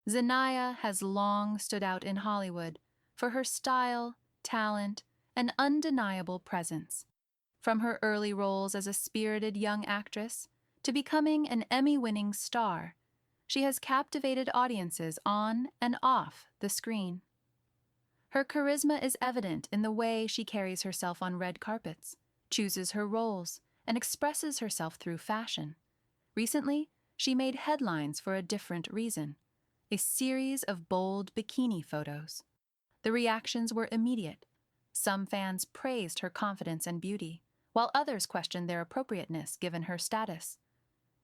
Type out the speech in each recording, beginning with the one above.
Zendaya has long stood out in Hollywood for her style, talent, and undeniable presence. From her early roles as a spirited young actress to becoming an Emmy-winning star, she has captivated audiences on and off the screen. Her charisma is evident in the way she carries herself on red carpets, chooses her roles, and expresses herself through fashion. Recently, she made headlines for a different reason: a series of bold bikini photos. The reactions were immediate. Some fans praised her confidence and beauty, while others questioned their appropriateness given her status.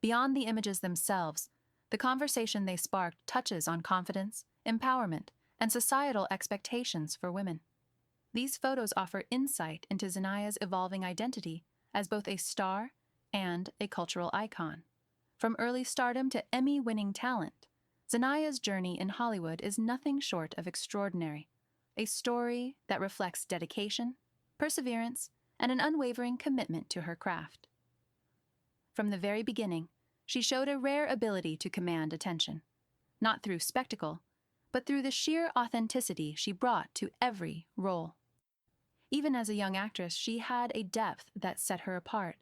Beyond the images themselves, the conversation they sparked touches on confidence, empowerment, and societal expectations for women. These photos offer insight into Zendaya's evolving identity as both a star and a cultural icon. From early stardom to Emmy-winning talent, Zendaya's journey in Hollywood is nothing short of extraordinary, a story that reflects dedication, perseverance, and an unwavering commitment to her craft. From the very beginning, she showed a rare ability to command attention, not through spectacle, but through the sheer authenticity she brought to every role. Even as a young actress, she had a depth that set her apart,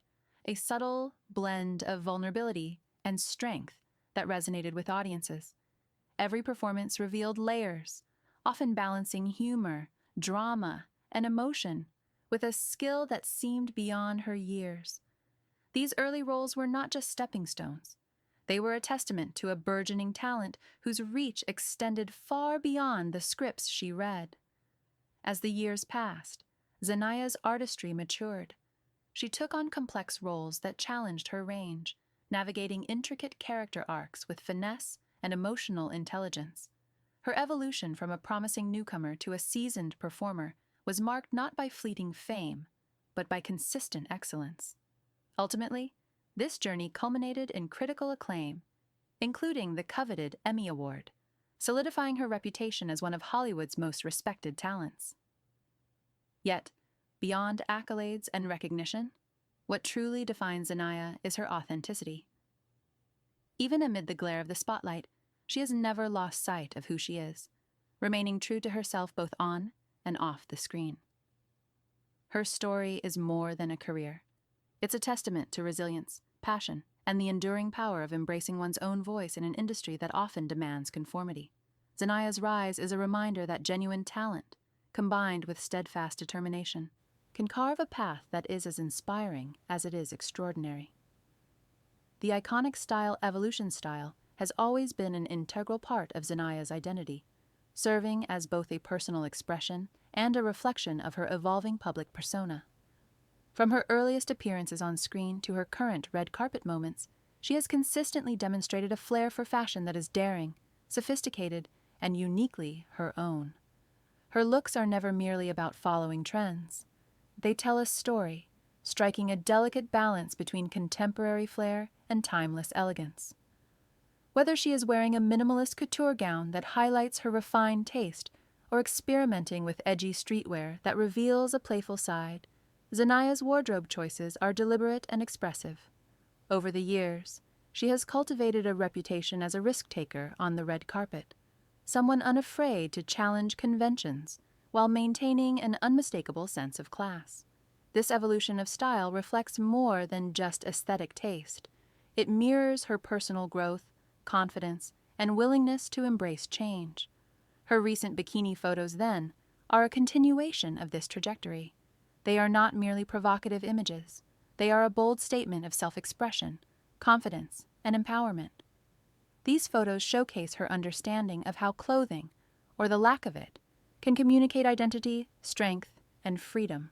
a subtle blend of vulnerability and strength that resonated with audiences. Every performance revealed layers, often balancing humor, drama, and emotion with a skill that seemed beyond her years. These early roles were not just stepping stones. They were a testament to a burgeoning talent whose reach extended far beyond the scripts she read. As the years passed, Zendaya's artistry matured. She took on complex roles that challenged her range, navigating intricate character arcs with finesse and emotional intelligence. Her evolution from a promising newcomer to a seasoned performer was marked not by fleeting fame, but by consistent excellence. Ultimately, this journey culminated in critical acclaim, including the coveted Emmy Award, solidifying her reputation as one of Hollywood's most respected talents. Yet, beyond accolades and recognition, what truly defines Zendaya is her authenticity. Even amid the glare of the spotlight, she has never lost sight of who she is, remaining true to herself both on and off the screen. Her story is more than a career. It's a testament to resilience, passion, and the enduring power of embracing one's own voice in an industry that often demands conformity. Zendaya's rise is a reminder that genuine talent, combined with steadfast determination, can carve a path that is as inspiring as it is extraordinary. The iconic style evolution style has always been an integral part of Zendaya's identity, serving as both a personal expression and a reflection of her evolving public persona. From her earliest appearances on screen to her current red carpet moments, she has consistently demonstrated a flair for fashion that is daring, sophisticated, and uniquely her own. Her looks are never merely about following trends. They tell a story, striking a delicate balance between contemporary flair and timeless elegance. Whether she is wearing a minimalist couture gown that highlights her refined taste or experimenting with edgy streetwear that reveals a playful side, Zendaya's wardrobe choices are deliberate and expressive. Over the years, she has cultivated a reputation as a risk-taker on the red carpet, someone unafraid to challenge conventions while maintaining an unmistakable sense of class. This evolution of style reflects more than just aesthetic taste. It mirrors her personal growth, confidence, and willingness to embrace change. Her recent bikini photos, then, are a continuation of this trajectory. They are not merely provocative images. They are a bold statement of self-expression, confidence, and empowerment. These photos showcase her understanding of how clothing, or the lack of it, can communicate identity, strength, and freedom.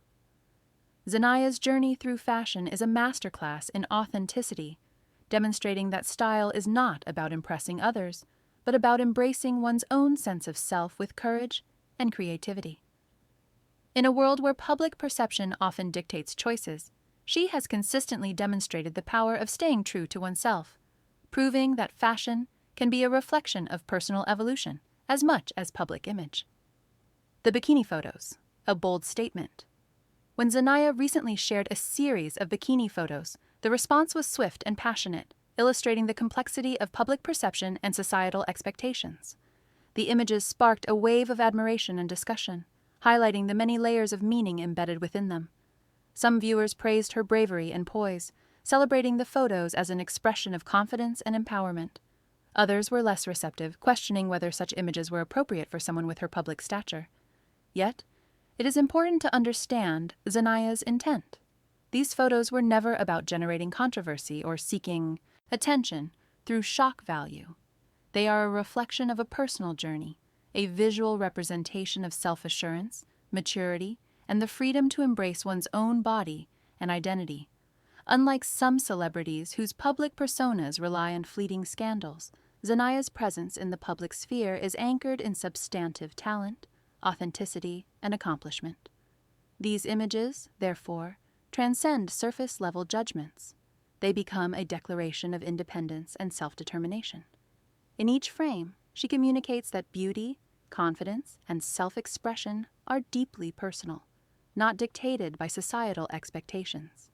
Zendaya's journey through fashion is a masterclass in authenticity, demonstrating that style is not about impressing others, but about embracing one's own sense of self with courage and creativity. In a world where public perception often dictates choices, she has consistently demonstrated the power of staying true to oneself, proving that fashion can be a reflection of personal evolution as much as public image. The bikini photos, a bold statement. When Zendaya recently shared a series of bikini photos, the response was swift and passionate, illustrating the complexity of public perception and societal expectations. The images sparked a wave of admiration and discussion, highlighting the many layers of meaning embedded within them. Some viewers praised her bravery and poise, celebrating the photos as an expression of confidence and empowerment. Others were less receptive, questioning whether such images were appropriate for someone with her public stature. Yet, it is important to understand Zendaya's intent. These photos were never about generating controversy or seeking attention through shock value. They are a reflection of a personal journey, a visual representation of self-assurance, maturity, and the freedom to embrace one's own body and identity. Unlike some celebrities whose public personas rely on fleeting scandals, Zendaya's presence in the public sphere is anchored in substantive talent, authenticity, and accomplishment. These images, therefore, transcend surface-level judgments. They become a declaration of independence and self-determination. In each frame, she communicates that beauty, confidence, and self-expression are deeply personal, not dictated by societal expectations.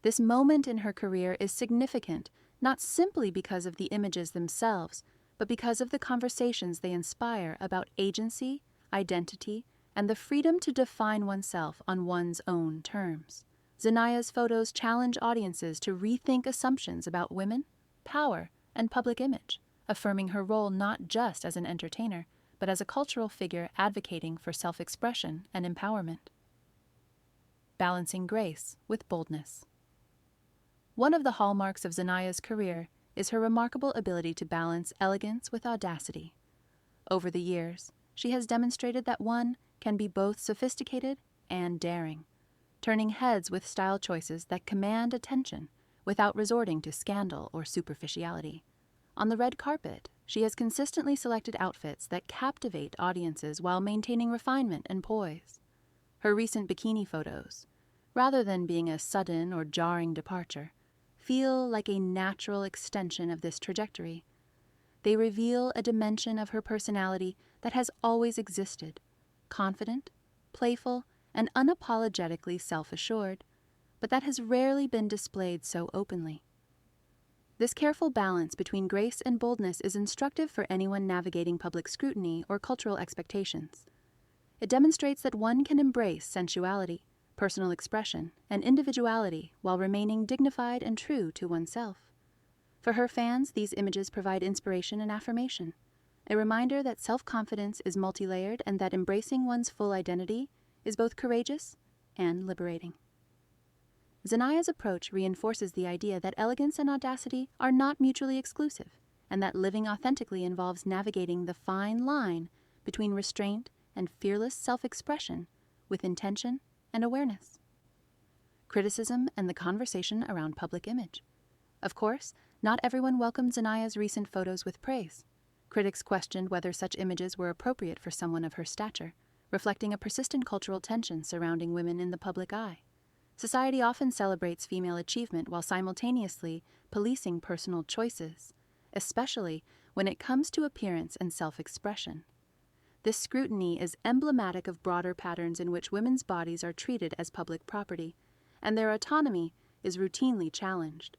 This moment in her career is significant not simply because of the images themselves, but because of the conversations they inspire about agency, identity, and the freedom to define oneself on one's own terms. Zendaya's photos challenge audiences to rethink assumptions about women, power, and public image, affirming her role not just as an entertainer, but as a cultural figure advocating for self-expression and empowerment. Balancing grace with boldness. One of the hallmarks of Zendaya's career is her remarkable ability to balance elegance with audacity. Over the years, she has demonstrated that one can be both sophisticated and daring, turning heads with style choices that command attention without resorting to scandal or superficiality. On the red carpet, she has consistently selected outfits that captivate audiences while maintaining refinement and poise. Her recent bikini photos, rather than being a sudden or jarring departure, feel like a natural extension of this trajectory. They reveal a dimension of her personality that has always existed, confident, playful, and unapologetically self-assured, but that has rarely been displayed so openly. This careful balance between grace and boldness is instructive for anyone navigating public scrutiny or cultural expectations. It demonstrates that one can embrace sensuality, personal expression, and individuality while remaining dignified and true to oneself. For her fans, these images provide inspiration and affirmation, a reminder that self-confidence is multi-layered and that embracing one's full identity is both courageous and liberating. Zendaya's approach reinforces the idea that elegance and audacity are not mutually exclusive, and that living authentically involves navigating the fine line between restraint and fearless self-expression with intention and awareness. Criticism and the conversation around public image. Of course, not everyone welcomed Zendaya's recent photos with praise. Critics questioned whether such images were appropriate for someone of her stature, reflecting a persistent cultural tension surrounding women in the public eye. Society often celebrates female achievement while simultaneously policing personal choices, especially when it comes to appearance and self-expression. This scrutiny is emblematic of broader patterns in which women's bodies are treated as public property, and their autonomy is routinely challenged.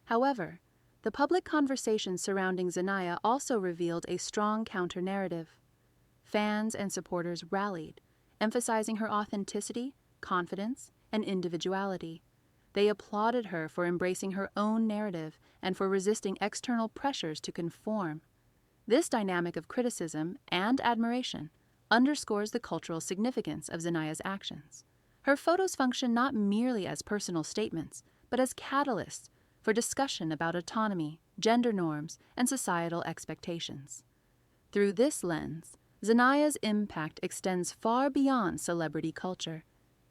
However, the public conversation surrounding Zendaya also revealed a strong counter-narrative. Fans and supporters rallied, emphasizing her authenticity, confidence, and individuality. They applauded her for embracing her own narrative and for resisting external pressures to conform. This dynamic of criticism and admiration underscores the cultural significance of Zendaya's actions. Her photos function not merely as personal statements, but as catalysts for discussion about autonomy, gender norms, and societal expectations. Through this lens, Zendaya's impact extends far beyond celebrity culture.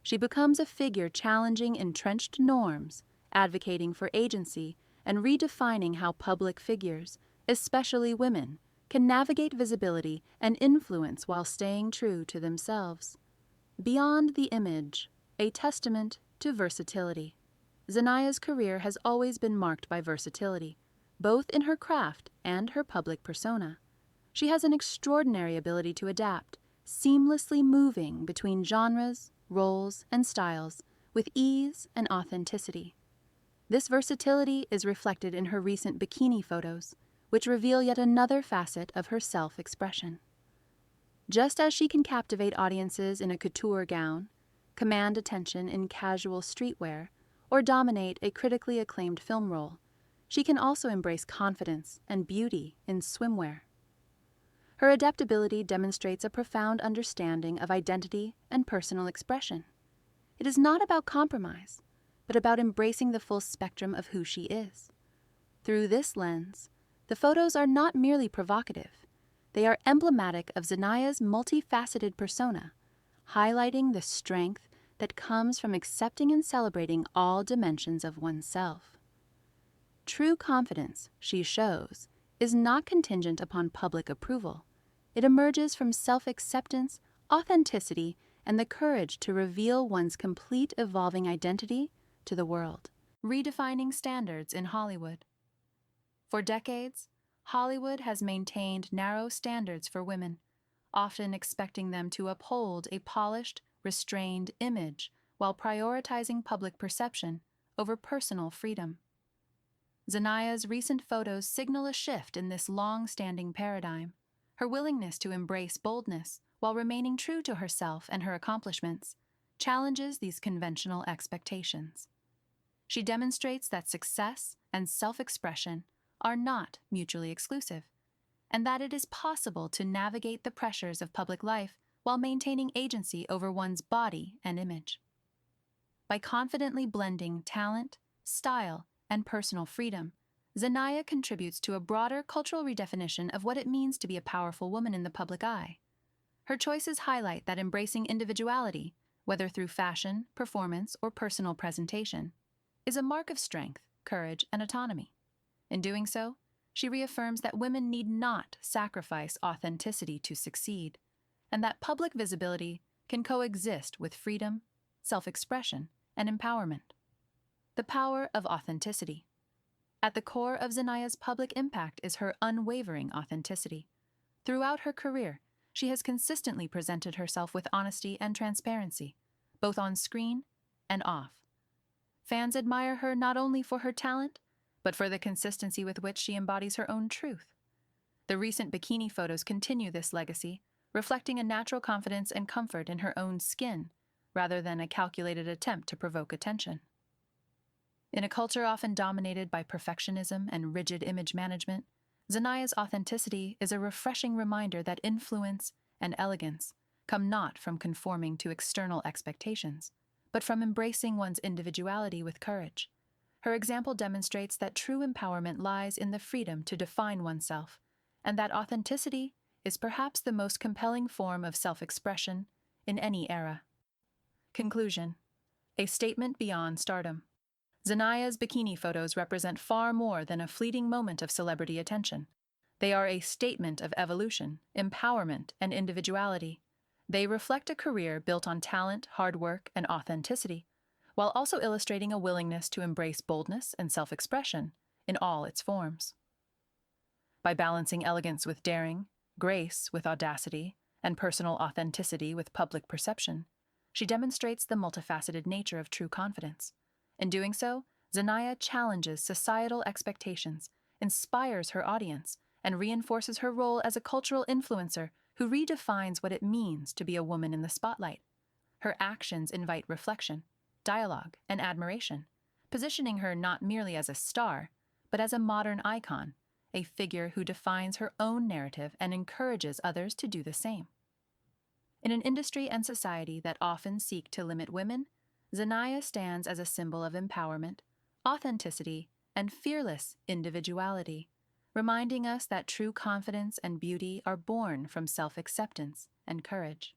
She becomes a figure challenging entrenched norms, advocating for agency, and redefining how public figures, especially women, can navigate visibility and influence while staying true to themselves. Beyond the image, a testament to versatility. Zendaya's career has always been marked by versatility, both in her craft and her public persona. She has an extraordinary ability to adapt, seamlessly moving between genres, roles, and styles with ease and authenticity. This versatility is reflected in her recent bikini photos, which reveal yet another facet of her self-expression. Just as she can captivate audiences in a couture gown, command attention in casual streetwear, or dominate a critically acclaimed film role, she can also embrace confidence and beauty in swimwear. Her adaptability demonstrates a profound understanding of identity and personal expression. It is not about compromise, but about embracing the full spectrum of who she is. Through this lens, the photos are not merely provocative. They are emblematic of Zendaya's multifaceted persona, highlighting the strength that comes from accepting and celebrating all dimensions of oneself. True confidence, she shows, is not contingent upon public approval. It emerges from self-acceptance, authenticity, and the courage to reveal one's complete evolving identity to the world. Redefining standards in Hollywood. For decades, Hollywood has maintained narrow standards for women, often expecting them to uphold a polished, restrained image while prioritizing public perception over personal freedom. Zendaya's recent photos signal a shift in this long-standing paradigm. Her willingness to embrace boldness while remaining true to herself and her accomplishments challenges these conventional expectations. She demonstrates that success and self-expression are not mutually exclusive, and that it is possible to navigate the pressures of public life while maintaining agency over one's body and image. By confidently blending talent, style, and personal freedom, Zendaya contributes to a broader cultural redefinition of what it means to be a powerful woman in the public eye. Her choices highlight that embracing individuality, whether through fashion, performance, or personal presentation, is a mark of strength, courage, and autonomy. In doing so, she reaffirms that women need not sacrifice authenticity to succeed, and that public visibility can coexist with freedom, self-expression, and empowerment. The power of authenticity. At the core of Zendaya's public impact is her unwavering authenticity. Throughout her career, she has consistently presented herself with honesty and transparency, both on screen and off. Fans admire her not only for her talent, but for the consistency with which she embodies her own truth. The recent bikini photos continue this legacy, reflecting a natural confidence and comfort in her own skin, rather than a calculated attempt to provoke attention. In a culture often dominated by perfectionism and rigid image management, Zendaya's authenticity is a refreshing reminder that influence and elegance come not from conforming to external expectations, but from embracing one's individuality with courage. Her example demonstrates that true empowerment lies in the freedom to define oneself, and that authenticity is perhaps the most compelling form of self-expression in any era. Conclusion. A statement beyond stardom. Zendaya's bikini photos represent far more than a fleeting moment of celebrity attention. They are a statement of evolution, empowerment, and individuality. They reflect a career built on talent, hard work, and authenticity, while also illustrating a willingness to embrace boldness and self-expression in all its forms. By balancing elegance with daring, grace with audacity, and personal authenticity with public perception, she demonstrates the multifaceted nature of true confidence. In doing so, Zendaya challenges societal expectations, inspires her audience, and reinforces her role as a cultural influencer who redefines what it means to be a woman in the spotlight. Her actions invite reflection, dialogue, and admiration, positioning her not merely as a star, but as a modern icon, a figure who defines her own narrative and encourages others to do the same. In an industry and society that often seek to limit women, Zendaya stands as a symbol of empowerment, authenticity, and fearless individuality, reminding us that true confidence and beauty are born from self-acceptance and courage.